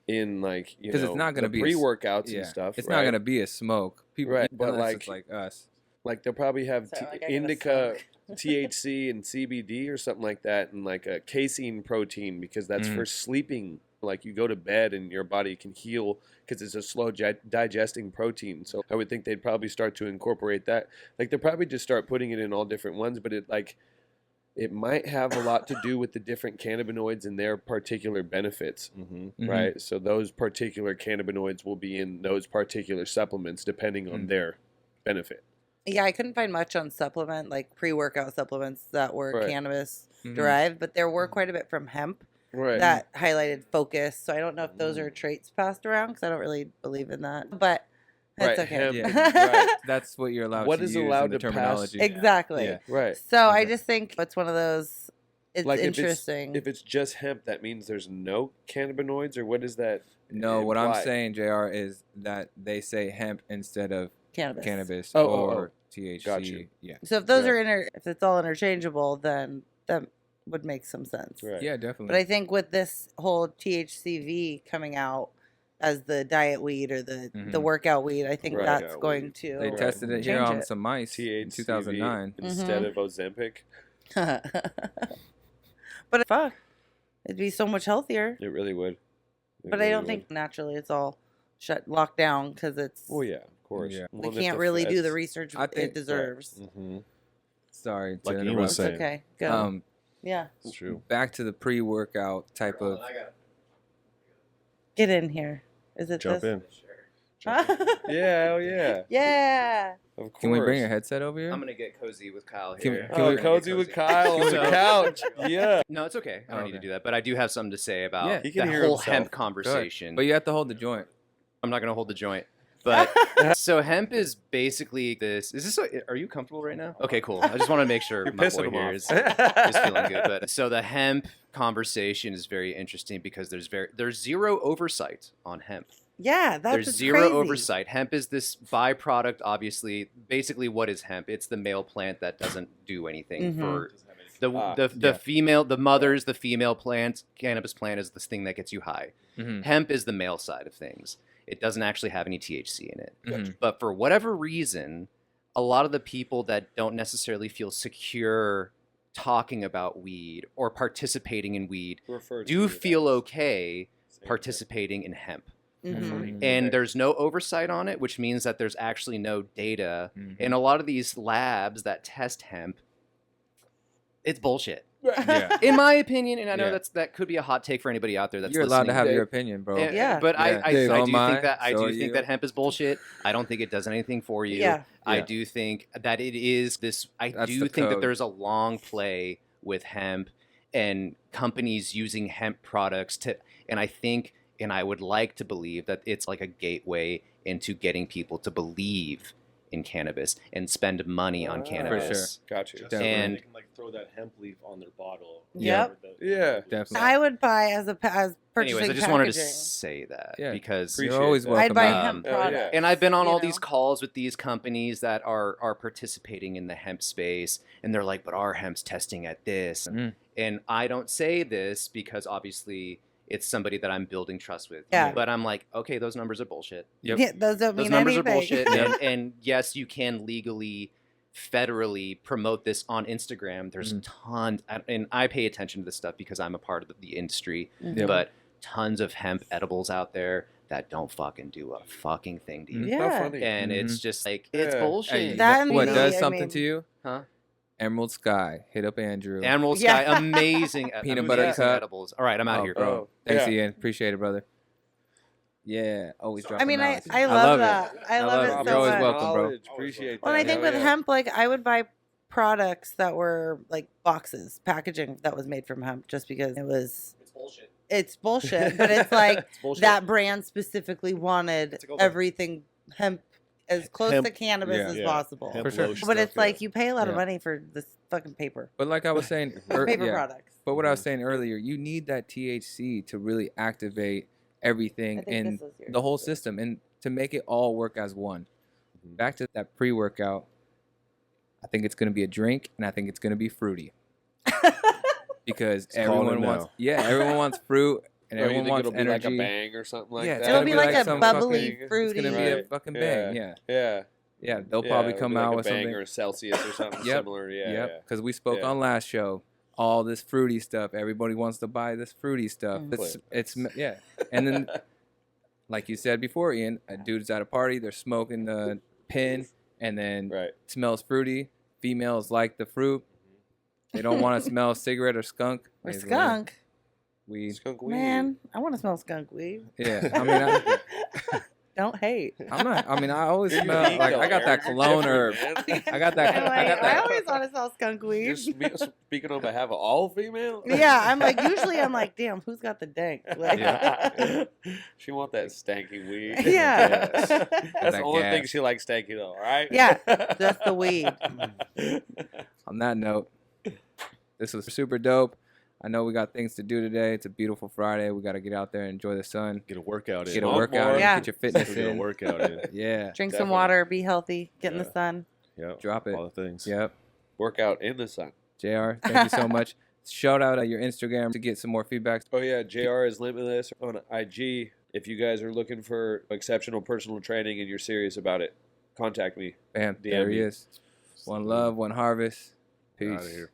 S2: in like
S1: Because it's not going to
S2: the
S1: be
S2: pre-workouts
S1: yeah.
S2: and stuff.
S1: It's
S2: right?
S1: not going to be a smoke. People,
S2: Right,
S1: but
S2: but
S1: it's
S2: like
S1: us.
S2: Like they'll probably have
S4: Sorry, like I gotta
S2: indica,
S4: smoke.
S2: THC, and CBD or something like that, and like a casein protein because that's for sleeping. Like you go to bed and your body can heal because it's a slow digesting protein. So I would think they'd probably start to incorporate that. Like they'll probably just start putting it in all different ones, but it might have a lot to do with the different cannabinoids and their particular benefits, right? So those particular cannabinoids will be in those particular supplements depending on their benefit.
S4: Yeah, I couldn't find much on supplement, like pre-workout supplements that were
S2: Right.
S4: cannabis derived, but there were quite a bit from hemp
S2: Right.
S4: that highlighted focus. So I don't know if those are traits passed around because I don't really believe in that. But that's
S2: Right,
S4: okay.
S2: hemp,
S1: Yeah.
S2: right.
S1: That's what you're allowed
S2: What
S1: to
S2: is
S1: use
S2: allowed
S1: in the
S2: to pass-
S1: terminology.
S4: Exactly.
S1: Yeah.
S2: Right.
S4: So I just think it's one of those. It's
S2: Like
S4: interesting.
S2: if it's just hemp, that means there's no cannabinoids, or what is that?
S1: No, what I'm
S2: imply?
S1: saying, JR, is that they say hemp instead of
S4: cannabis.
S1: or THC.
S2: Gotcha.
S1: Yeah.
S4: So if those
S2: Right.
S4: are if it's all interchangeable, then that would make some sense.
S2: Right.
S1: Yeah, definitely.
S4: But I think with this whole THCV coming out as the diet weed or the workout weed, I think
S2: Right.
S4: that's
S2: Workout
S4: going
S2: weed.
S4: to.
S1: they tested it here
S4: change
S1: on
S4: it.
S1: some mice in
S2: THCV
S1: 2009.
S2: instead of Ozempic.
S4: But fuck, it'd be so much healthier.
S2: It really would. It
S4: But I
S2: really
S4: don't
S2: would.
S4: think naturally it's all locked down because it's.
S2: Oh yeah, of course.
S1: Yeah.
S4: We can't really do the research
S1: I
S4: it
S1: think-
S4: deserves.
S2: Mm-hmm.
S1: Sorry to
S3: Like Ian
S1: interrupt.
S3: was
S4: It's
S3: saying.
S4: okay. Go. Yeah.
S3: It's true.
S1: Back to the pre-workout type of.
S4: Get in here. Is it
S3: Jump
S4: this?
S3: in.
S2: Yeah, oh yeah.
S4: Yeah.
S2: Of course.
S1: Can we bring a headset over here?
S5: I'm gonna get cozy with Kyle
S1: Can-
S5: here.
S1: can
S2: Oh,
S1: we-
S2: cozy with Kyle on the couch. Yeah.
S5: No, it's okay. I don't need to
S1: Okay.
S5: do that. But I do have something to say about
S1: Yeah.
S2: He can
S5: the
S2: hear
S5: whole
S2: himself.
S5: hemp
S1: Go ahead.
S5: conversation.
S1: But you have to hold the joint.
S5: I'm not gonna hold the joint.
S6: But so hemp is basically this. Is this? Are you comfortable right now? Okay, cool. I just want to make sure
S2: You're
S6: my
S2: pissing
S6: boy
S2: him
S6: here
S2: off.
S6: is feeling good. But so the hemp conversation is very interesting because there's zero oversight on hemp.
S4: Yeah,
S6: There's
S4: that's
S6: zero
S4: crazy.
S6: oversight. Hemp is this byproduct, obviously. Basically, what is hemp? It's the male plant that doesn't do anything
S4: Mhm.
S6: for
S3: Yeah.
S6: the female, the mothers, the female plant. Cannabis plant is this thing that gets you high.
S1: Mm-hmm.
S6: Hemp is the male side of things. It doesn't actually have any THC in it.
S1: Mm-hmm.
S6: But for whatever reason, a lot of the people that don't necessarily feel secure talking about weed or participating in weed do feel okay participating in hemp.
S4: Mhm.
S6: And there's no oversight on it, which means that there's actually no data.
S1: Mhm.
S6: And a lot of these labs that test hemp, it's bullshit.
S1: Yeah.
S6: In my opinion, and I know
S1: Yeah.
S6: that could be a hot take for anybody out there that's
S1: You're allowed to
S6: listening.
S1: have
S2: Dave.
S1: your opinion, bro.
S4: Yeah.
S6: But
S1: Yeah.
S6: I
S1: So
S6: do
S1: am I.
S6: think that
S1: So are
S6: think
S1: you.
S6: that hemp is bullshit. I don't think it does anything for you.
S4: Yeah.
S6: I
S1: Yeah.
S6: do think that it is this. I
S1: That's
S6: do
S1: the
S6: think that
S1: code.
S6: there's a long play with hemp and companies using hemp products to, and I think, and I would like to believe that it's like a gateway into getting people to believe in cannabis and spend money on
S2: For
S6: cannabis.
S2: Gotcha.
S1: Definitely.
S6: And
S3: they can like throw that hemp leaf on their bottle.
S4: Yep.
S2: Yeah.
S1: Definitely.
S4: I would buy as purchasing
S6: anyways, I just wanted to
S4: packaging.
S6: say that
S1: Yeah.
S6: because
S2: Appreciate
S1: You're always
S2: that.
S1: welcome.
S4: I'd buy
S1: out.
S4: hemp
S2: Oh, yeah.
S4: products.
S6: and I've been on
S4: you
S6: all
S4: know?
S6: these calls with these companies that are participating in the hemp space, and they're like, but our hemp's testing at this.
S1: Mhm.
S6: And I don't say this because obviously it's somebody that I'm building trust with.
S4: Yeah.
S6: But I'm like, okay, those numbers are bullshit.
S1: Yep.
S4: Yeah, those don't
S6: Those
S4: mean
S6: numbers
S4: anything.
S6: are bullshit.
S1: Yep.
S6: And yes, you can legally, federally promote this on Instagram. There's
S1: Mhm.
S6: tons, and I pay attention to this stuff because I'm a part of the industry.
S1: Yep.
S6: But tons of hemp edibles out there that don't fucking do a fucking thing to you.
S2: It's
S4: Yeah.
S2: not funny.
S6: And
S1: Mhm.
S6: it's just like, it's
S2: Yeah.
S6: bullshit.
S1: Hey,
S4: That and
S1: what
S4: maybe,
S1: does
S4: I
S1: something
S4: mean-
S1: to you?
S6: Huh?
S1: Emerald Sky. Hit up Andrew.
S6: Emerald
S4: Yeah.
S6: Sky, amazing.
S1: Peanut butter
S6: amazing
S1: cup.
S6: edibles. All right, I'm out
S1: Oh,
S6: of here.
S1: bro.
S2: Oh,
S1: Thanks,
S2: yeah.
S1: Ian. Appreciate it, brother. Yeah, always dropping
S4: I mean, I
S1: knowledge.
S4: love
S1: it.
S4: that. I love it
S1: You're
S4: so
S1: always
S4: much.
S1: welcome, bro.
S2: Knowledge. Appreciate
S4: Well,
S2: that.
S4: and I think
S2: Hell
S4: with
S2: yeah.
S4: hemp, like I would buy products that were like boxes, packaging that was made from hemp, just because
S5: It's bullshit.
S4: it's bullshit. But it's like
S2: It's bullshit.
S4: that brand specifically wanted
S3: It's like all the-
S4: everything hemp as close
S3: Hemp-
S4: to cannabis
S1: yeah.
S4: as
S3: Yeah.
S4: possible.
S3: Hemp
S1: For sure.
S3: lotion
S4: But
S3: stuff,
S4: it's like
S3: yeah.
S4: you pay a lot of
S1: Yeah.
S4: money for this fucking paper.
S1: But like I was saying,
S4: Paper
S1: yeah.
S4: products.
S1: But what I was saying earlier, you need that THC to really activate everything
S4: I think
S1: in
S4: this is yours.
S1: the whole system and to make it all work as one.
S3: Mhm.
S1: Back to that pre-workout, I think it's going to be a drink and I think it's going to be fruity because
S3: calling
S1: everyone
S3: it
S1: wants
S3: now.
S1: everyone wants fruit and
S2: Oh, you
S1: everyone
S2: think
S1: wants
S2: it'll be
S1: energy.
S2: like a bang or something like
S1: Yeah,
S2: that?
S1: it's
S4: It'll
S1: gonna
S4: be
S1: be
S4: like
S1: like
S4: a
S1: some
S4: bubbly,
S2: fucking-
S4: fruity.
S1: It's going to be a
S2: Right.
S1: fucking
S2: Yeah.
S1: bang, yeah.
S2: Yeah.
S1: Yeah, they'll
S2: Yeah,
S1: probably
S2: it'll
S1: come
S2: be like
S1: out
S2: a
S1: with
S2: bang
S1: something.
S2: or a Celsius or something
S1: Yep.
S2: similar. Yeah.
S1: Yep, because we spoke
S2: Yeah.
S1: on last show. All this fruity stuff. Everybody wants to buy this fruity stuff.
S4: Mhm.
S1: It's yeah. And then, like you said before, Ian, a dude's at a party. They're smoking the pin, and then
S2: Right.
S1: it smells fruity. Females like the fruit. They don't want to smell cigarette or skunk.
S4: Or
S1: Is what
S4: skunk.
S1: Weed.
S2: Skunk weed.
S4: Man, I want to smell skunk weed.
S1: Yeah. I mean,
S4: Don't hate.
S1: I'm not. I mean, I always
S2: You're
S1: smell
S2: unique,
S1: like
S2: though,
S1: I got that
S2: Aaron.
S1: cologne
S2: You're
S1: or
S2: different, man.
S1: I got that.
S4: I'm
S1: I
S4: like,
S1: got
S4: I
S1: that.
S4: always want to smell skunk
S2: You're
S4: weed.
S2: speaking on behalf of all female.
S4: Yeah, I'm like, usually I'm like, damn, who's got the dank? Like,
S2: She want that stanky weed.
S4: Yeah.
S2: That's
S1: that
S2: the only thing
S1: gas.
S2: she likes stanky though, all right?
S4: Yeah, just the weed.
S1: On that note, this was super dope. I know we got things to do today. It's a beautiful Friday. We got to get out there and enjoy the sun.
S3: Get a workout in.
S1: Get a
S2: Smoke
S1: workout
S2: more.
S1: in.
S4: Yeah.
S1: Get your fitness
S3: Get a
S1: in.
S3: workout in.
S1: Yeah.
S4: Drink some
S2: Definitely.
S4: water, be healthy, get in the
S3: Yeah.
S4: sun.
S3: Yep.
S1: Drop it.
S3: All the things.
S1: Yep.
S2: Workout in the sun.
S1: JR, thank you so much. Shout out at your Instagram to get some more feedback.
S2: Oh yeah, JR is limitless on IG. If you guys are looking for exceptional personal training and you're serious about it, contact me.
S1: Bam.
S2: DM
S1: There he
S2: me.
S1: is. One love, one harvest.
S3: Outta
S1: Peace.
S3: here.